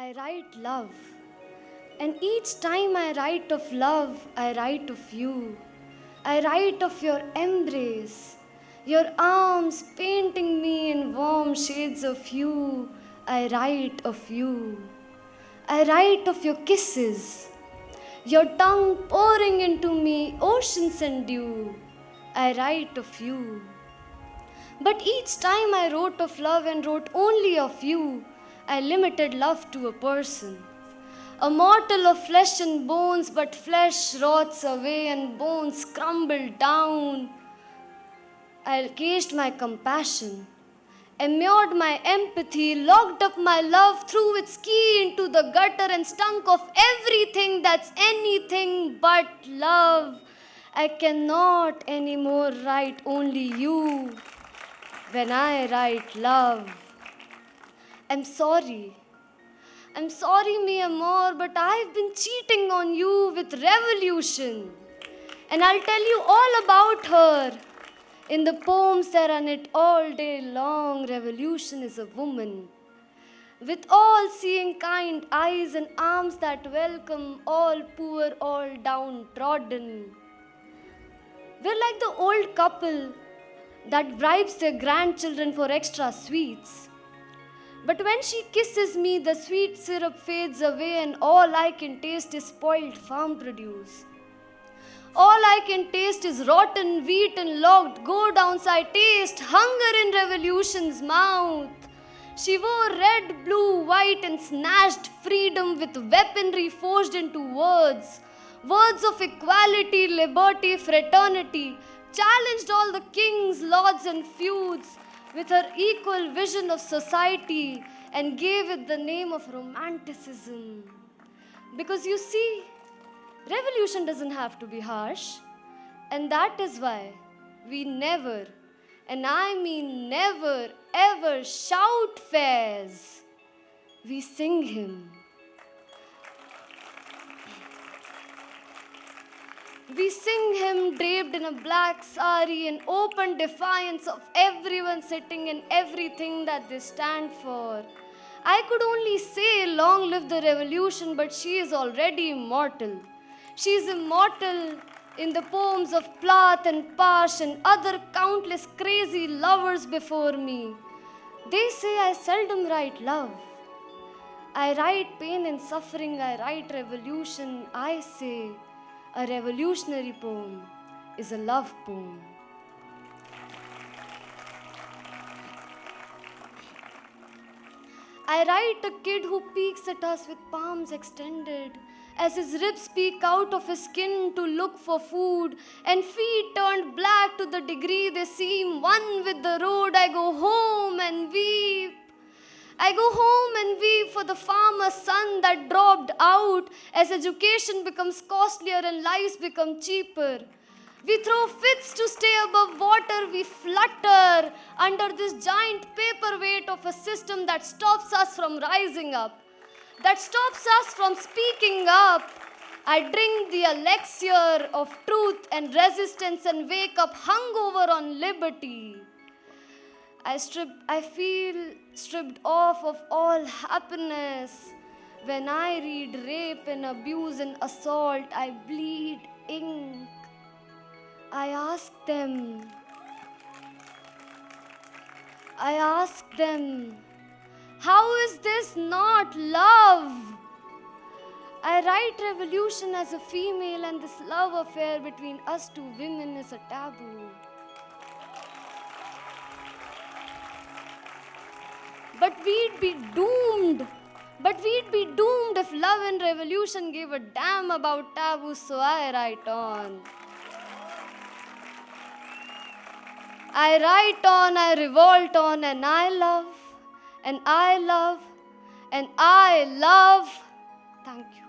I write love. And each time I write of love, I write of you. I write of your embrace, your arms painting me in warm shades of hue. I write of you. I write of your kisses, your tongue pouring into me oceans and dew. I write of you. But each time I wrote of love and wrote only of you, I limited love to a person. A mortal of flesh and bones, but flesh rots away and bones crumble down. I caged my compassion, immured my empathy, locked up my love, threw its key into the gutter and stunk of everything that's anything but love. I cannot anymore write only you when I write love. I'm sorry, mi amor, but I've been cheating on you with revolution. And I'll tell you all about her. In the poems that are knit all day long, revolution is a woman. With all-seeing kind eyes and arms that welcome all poor, all downtrodden. We're like the old couple that bribes their grandchildren for extra sweets. But when she kisses me, the sweet syrup fades away and all I can taste is spoiled farm produce. All I can taste is rotten wheat and locked go-downs. I taste hunger in revolution's mouth. She wore red, blue, white and snatched freedom with weaponry forged into words. Words of equality, liberty, fraternity. Challenged all the kings, lords and feuds with her equal vision of society and gave it the name of romanticism. Because you see, revolution doesn't have to be harsh, and that is why we never, and I mean never, ever shout fairs. We sing him. We sing him draped in a black sari in open defiance of everyone sitting and everything that they stand for. I could only say long live the revolution, but she is already immortal. She is immortal in the poems of Plath and Pash and other countless crazy lovers before me. They say I seldom write love. I write pain and suffering, I write revolution. I say a revolutionary poem is a love poem. I write a kid who peeks at us with palms extended, as his ribs peek out of his skin to look for food, and feet turned black to the degree they seem one with the road. I go home and weep. I go home and weep for the farmer's son that dropped out as education becomes costlier and lives become cheaper. We throw fits to stay above water. We flutter under this giant paperweight of a system that stops us from rising up, that stops us from speaking up. I drink the elixir of truth and resistance and wake up hungover on liberty. I feel stripped off of all happiness. When I read rape and abuse and assault, I bleed ink. I ask them, how is this not love? I write revolution as a female, and this love affair between us two women is a taboo. But we'd be doomed if love and revolution gave a damn about taboos, so I write on. I write on, I revolt on, and I love, and I love, and I love. Thank you.